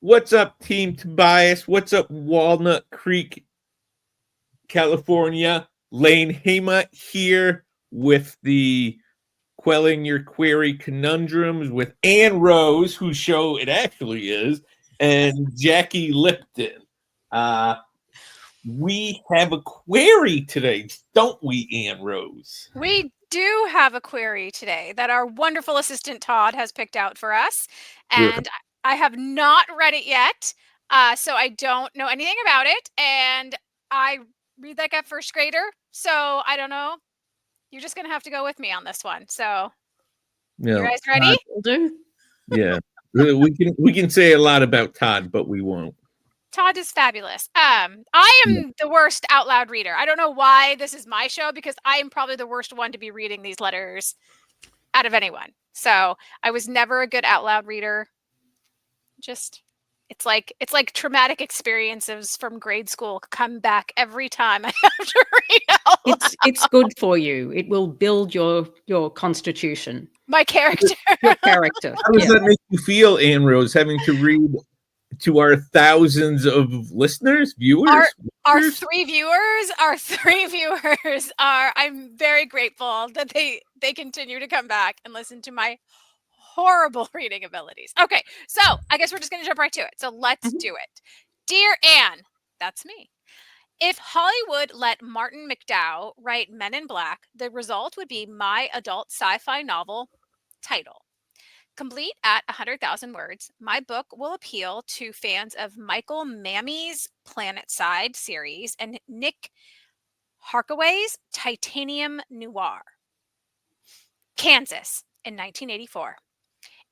What's up, Team Tobias? What's up, Walnut Creek, California? Lane Hema here with the Quelling Your Query Conundrums with Ann Rose, whose show it actually is, and Jackie Lipton. We have a query today, don't we, Ann Rose? We do have a query today that our wonderful assistant Todd has picked out for us, and I have not read it yet, so I don't know anything about it, and I read like a first grader, so I don't know. You're just going to have to go with me on this one. So, you guys ready? Will do. Yeah, we can say a lot about Todd, but we won't. Todd is fabulous. I am the worst out loud reader. I don't know why this is my show because I am probably the worst one to be reading these letters out of anyone. So I was never a good out loud reader. Just it's like traumatic experiences from grade school come back every time I have to read out loud. It's good for you. It will build your constitution. My character. Your character. How does that make you feel, Ann Rose, having to read to our thousands of listeners, viewers? Our three viewers are, I'm very grateful that they continue to come back and listen to my horrible reading abilities. Okay, so I guess we're just going to jump right to it. So let's do it. Dear Anne, that's me. If Hollywood let Martin McDowell write Men in Black, the result would be my adult sci-fi novel title. Complete at 100,000 words, my book will appeal to fans of Michael Mammy's Planetside series and Nick Harkaway's Titanium Noir. Kansas in 1984.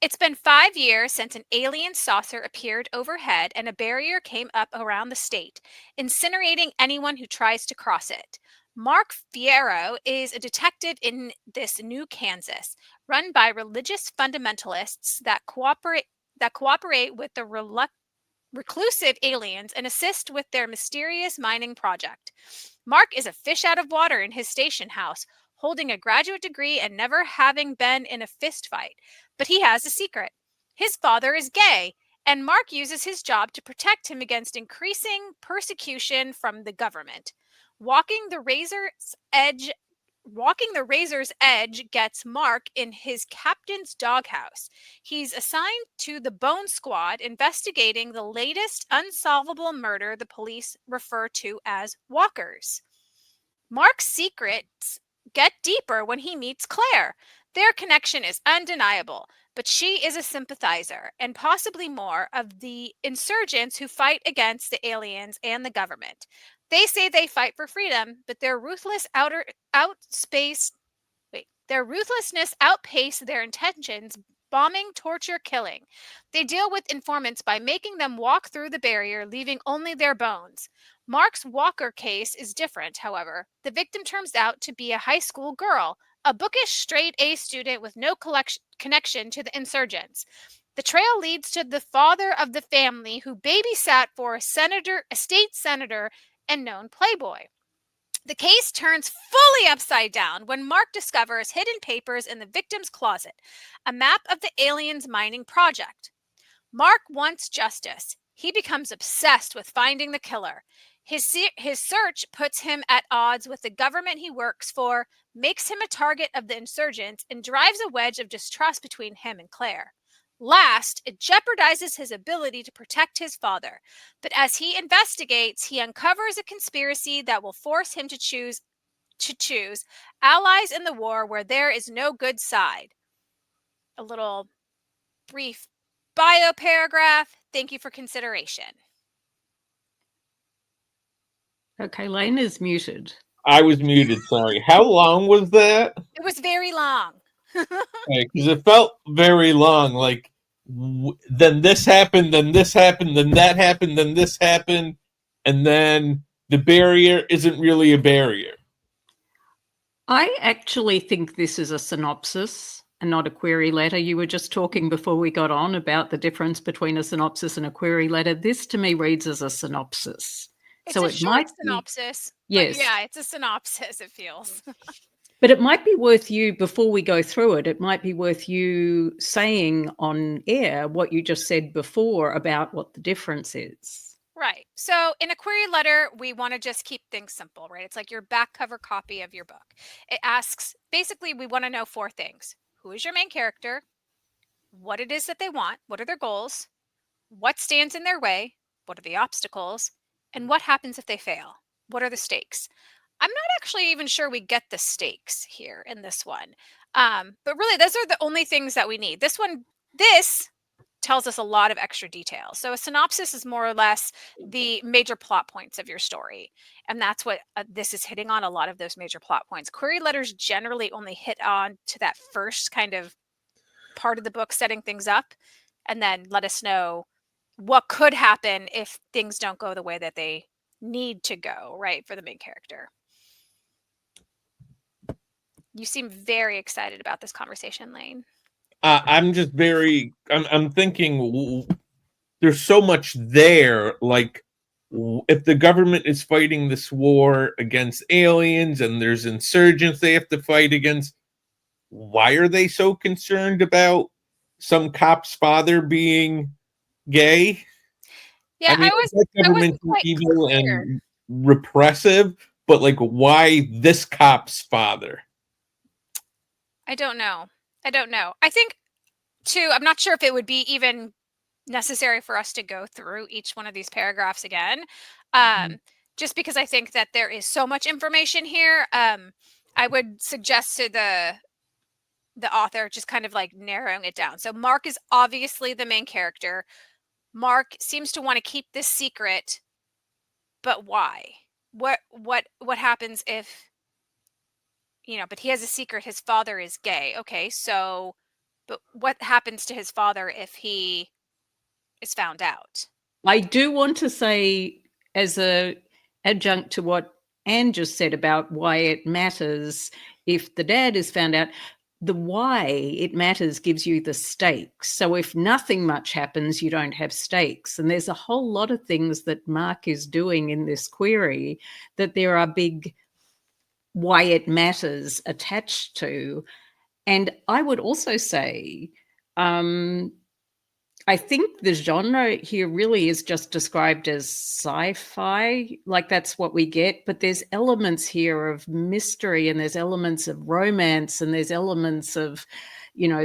It's been 5 years since an alien saucer appeared overhead and a barrier came up around the state, incinerating anyone who tries to cross it. Mark Fierro is a detective in this new Kansas, run by religious fundamentalists that cooperate with the reclusive aliens and assist with their mysterious mining project. Mark is a fish out of water in his station house, holding a graduate degree and never having been in a fist fight. But he has a secret. His father is gay, and Mark uses his job to protect him against increasing persecution from the government. Walking the razor's edge gets Mark in his captain's doghouse. He's assigned to the Bone Squad, investigating the latest unsolvable murder the police refer to as walkers. Mark's secrets get deeper when he meets Claire. Their connection is undeniable, but she is a sympathizer, and possibly more, of the insurgents who fight against the aliens and the government. They say they fight for freedom, but their ruthlessness outpace their intentions, bombing, torture, killing. They deal with informants by making them walk through the barrier, leaving only their bones. Mark's Walker case is different, however. The victim turns out to be a high school girl, a bookish straight-A student with no connection to the insurgents. The trail leads to the father of the family who babysat for a state senator and known playboy. The case turns fully upside down when Mark discovers hidden papers in the victim's closet, a map of the aliens' mining project. Mark wants justice. He becomes obsessed with finding the killer. His search puts him at odds with the government he works for, makes him a target of the insurgents, and drives a wedge of distrust between him and Claire. Last, it jeopardizes his ability to protect his father. But as he investigates, he uncovers a conspiracy that will force him to choose allies in the war where there is no good side. A little brief bio paragraph. Thank you for consideration. Okay, Lane is muted. I was muted, sorry. How long was that? It was very long. Because it felt very long, like then this happened, then this happened, then that happened, then this happened, and then the barrier isn't really a barrier. I actually think this is a synopsis and not a query letter. You were just talking before we got on about the difference between a synopsis and a query letter. This to me reads as a synopsis. It's a short synopsis. Yes. Yeah, it's a synopsis, it feels. But it might be worth you, before we go through it, it might be worth you saying on air what you just said before about what the difference is. Right. So in a query letter, we want to just keep things simple, right? It's like your back cover copy of your book. It asks, basically, we want to know 4 things. Who is your main character? What it is that they want? What are their goals? What stands in their way? What are the obstacles? And what happens if they fail? What are the stakes? I'm not actually even sure we get the stakes here in this one. But really, those are the only things that we need. This tells us a lot of extra detail. So a synopsis is more or less the major plot points of your story. And that's what this is hitting on, a lot of those major plot points. Query letters generally only hit on to that first kind of part of the book, setting things up, and then let us know what could happen if things don't go the way that they need to go, right, for the main character. You seem very excited about this conversation, Lane. I'm just I'm thinking there's so much there. Like, if the government is fighting this war against aliens and there's insurgents they have to fight against, why are they so concerned about some cop's father being gay? Yeah, I mean, that I government's wasn't quite evil clear. and repressive, but like, why this cop's father? I don't know. I think, too, I'm not sure if it would be even necessary for us to go through each one of these paragraphs again. Just because I think that there is so much information here. I would suggest to the author just kind of like narrowing it down. So Mark is obviously the main character. Mark seems to want to keep this secret, but why? What happens if, but he has a secret, his father is gay. Okay, so but what happens to his father if he is found out? I do want to say, as a adjunct to what Anne just said about why it matters if the dad is found out, the why it matters gives you the stakes. So if nothing much happens, you don't have stakes. And there's a whole lot of things that Mark is doing in this query that there are big why it matters attached to. And I would also say, I think the genre here really is just described as sci-fi, like that's what we get, but there's elements here of mystery and there's elements of romance and there's elements of,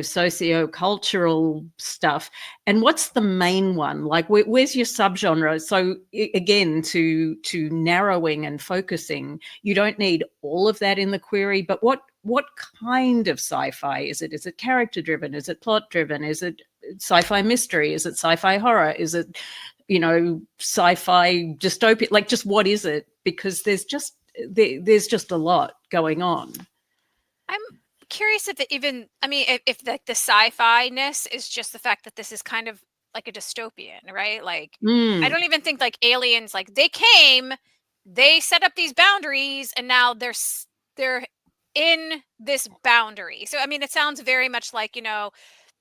socio-cultural stuff. And what's the main one? Like, where's your subgenre? So again, to narrowing and focusing, you don't need all of that in the query, but what kind of sci-fi is it? Is it character driven? Is it plot driven? Is it sci-fi mystery? Is it sci-fi horror? Is it, sci-fi dystopia? Like, just what is it? Because there's just a lot going on. I'm curious if if like the sci-fi-ness is just the fact that this is kind of like a dystopian, right? Like, I don't even think like aliens, like they came, they set up these boundaries, and now they're in this boundary. So I mean, it sounds very much like,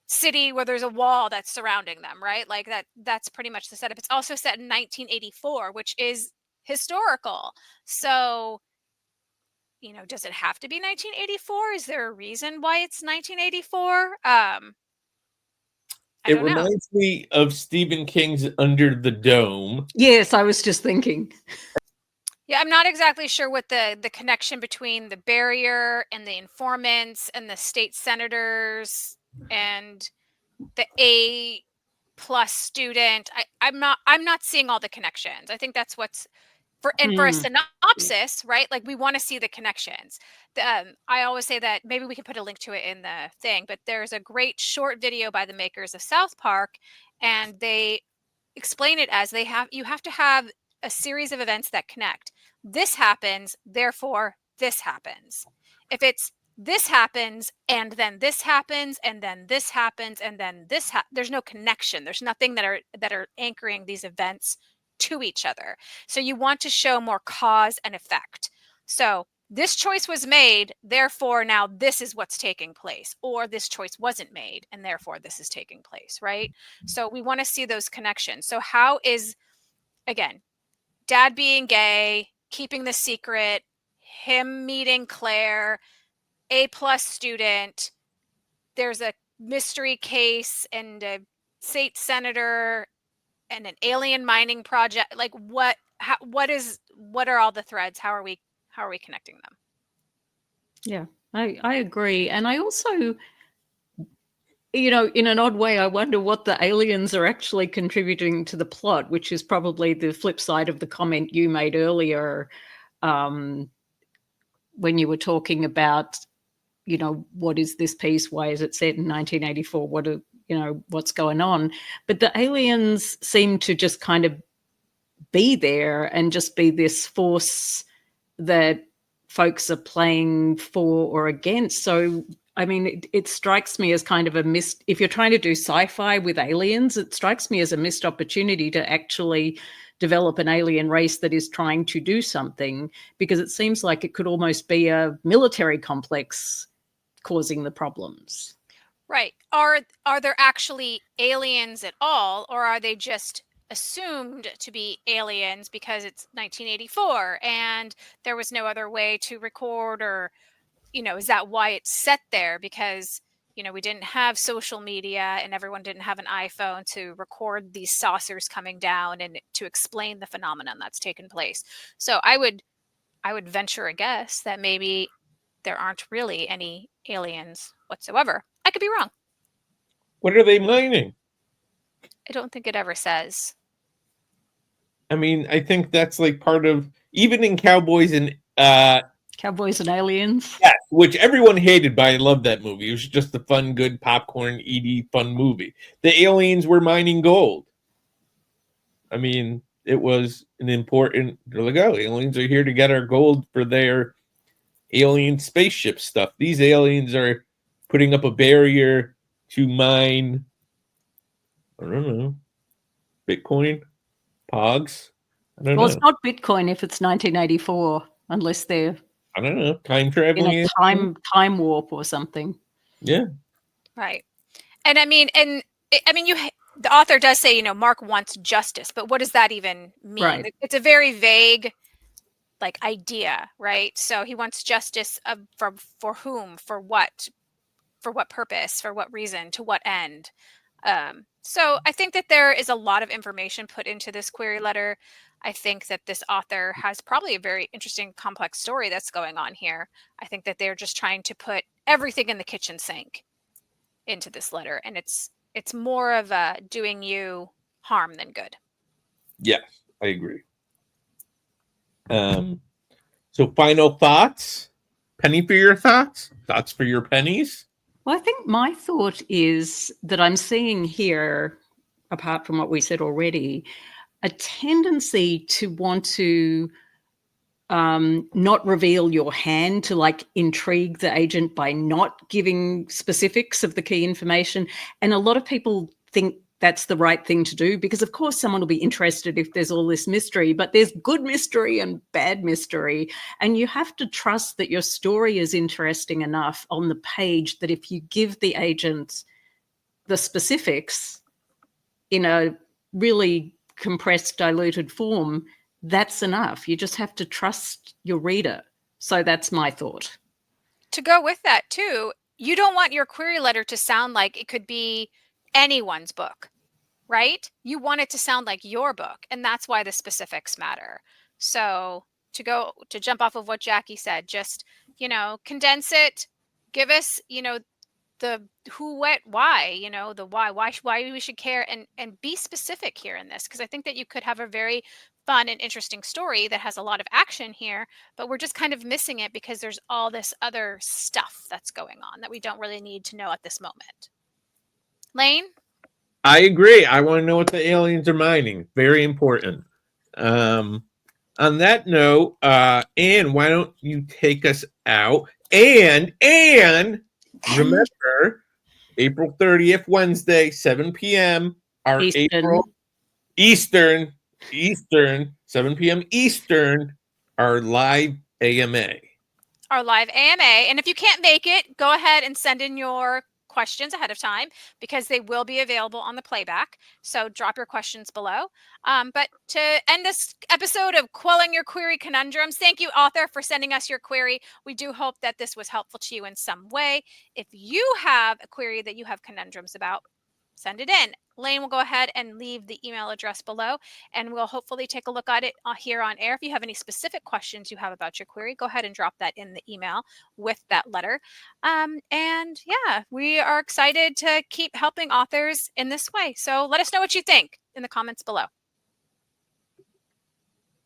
city where there's a wall that's surrounding them, right? Like that's pretty much the setup. It's also set in 1984, which is historical. So, does it have to be 1984? Is there a reason why it's 1984? I It don't know. reminds me of Stephen King's Under the Dome. Yes, I was just thinking. Yeah, I'm not exactly sure what the connection between the barrier and the informants and the state senators and the A+ student. I'm not seeing all the connections. I think that's what's for a synopsis, right? Like, we want to see the connections. I always say that maybe we can put a link to it in the thing, but there's a great short video by the makers of South Park, and they explain it as you have to have a series of events that connect. This happens, therefore this happens. If it's this happens and then this happens and then this happens and then there's no connection. There's nothing that are anchoring these events to each other. So you want to show more cause and effect. So this choice was made, therefore now this is what's taking place, or this choice wasn't made and therefore this is taking place, right? So we want to see those connections. So how is, again, dad being gay, keeping the secret, him meeting Claire, A+ student, there's a mystery case and a state senator and an alien mining project. Like what are all the threads? How are we connecting them? Yeah, I agree. And I also, in an odd way, I wonder what the aliens are actually contributing to the plot, which is probably the flip side of the comment you made earlier, when you were talking about, what is this piece? Why is it set in 1984? What's going on? But the aliens seem to just kind of be there and just be this force that folks are playing for or against. So, I mean, it strikes me as kind of if you're trying to do sci-fi with aliens, it strikes me as a missed opportunity to actually develop an alien race that is trying to do something, because it seems like it could almost be a military complex causing the problems. Right. Are there actually aliens at all, or are they just assumed to be aliens because it's 1984 and there was no other way to record, or is that why it's set there? Because we didn't have social media and everyone didn't have an iPhone to record these saucers coming down and to explain the phenomenon that's taken place. So I would venture a guess that maybe there aren't really any aliens whatsoever. I could be wrong. What are they mining? I don't think it ever says. I mean, I think that's like part of, even in Cowboys and Cowboys and Aliens. yeah, which everyone hated, but I loved that movie. It was just a fun, good popcorn, eaty, fun movie. The aliens were mining gold. I mean, it was an important. They're like, oh, aliens are here to get our gold for their alien spaceship stuff. These aliens are putting up a barrier to mine, I don't know, Bitcoin, Pogs. I don't know. It's not Bitcoin if it's 1984, unless they're, I don't know, time traveling, in a time warp or something. Yeah, right. And I mean, the author does say, Mark wants justice, but what does that even mean? Right. It's a very vague, idea, right? So he wants justice for whom, for what purpose, for what reason, to what end. So I think that there is a lot of information put into this query letter. I think that this author has probably a very interesting, complex story that's going on here. I think that they're just trying to put everything in the kitchen sink into this letter, and it's more of a doing you harm than good. yes, I agree. So final thoughts? Penny for your thoughts? Thoughts for your pennies? Well, I think my thought is that I'm seeing here, apart from what we said already, a tendency to want to not reveal your hand, to intrigue the agent by not giving specifics of the key information. And a lot of people think that's the right thing to do, because of course someone will be interested if there's all this mystery, but there's good mystery and bad mystery. And you have to trust that your story is interesting enough on the page that if you give the agent the specifics in a really compressed, diluted form, that's enough. You just have to trust your reader. So that's my thought. To go with that too, you don't want your query letter to sound like it could be anyone's book, right? You want it to sound like your book, and that's why the specifics matter. So to jump off of what Jackie said, just, condense it, give us, the who, what, why, the why we should care, and be specific here in this, because I think that you could have a very fun and interesting story that has a lot of action here, but we're just kind of missing it because there's all this other stuff that's going on that we don't really need to know at this moment. Lane? I agree. I want to know what the aliens are mining. Very important. On that note, Anne, why don't you take us out? And remember, April 30th, Wednesday, 7 p.m. Our Eastern, 7 p.m. Eastern, our live AMA. Our live AMA. And if you can't make it, go ahead and send in your questions ahead of time because they will be available on the playback. So drop your questions below. But to end this episode of Quelling Your Query Conundrums, thank you, author, for sending us your query. We do hope that this was helpful to you in some way. If you have a query that you have conundrums about, send it in. Lane will go ahead and leave the email address below, and we'll hopefully take a look at it here on air. If you have any specific questions you have about your query, go ahead and drop that in the email with that letter. And yeah, we are excited to keep helping authors in this way. So let us know what you think in the comments below.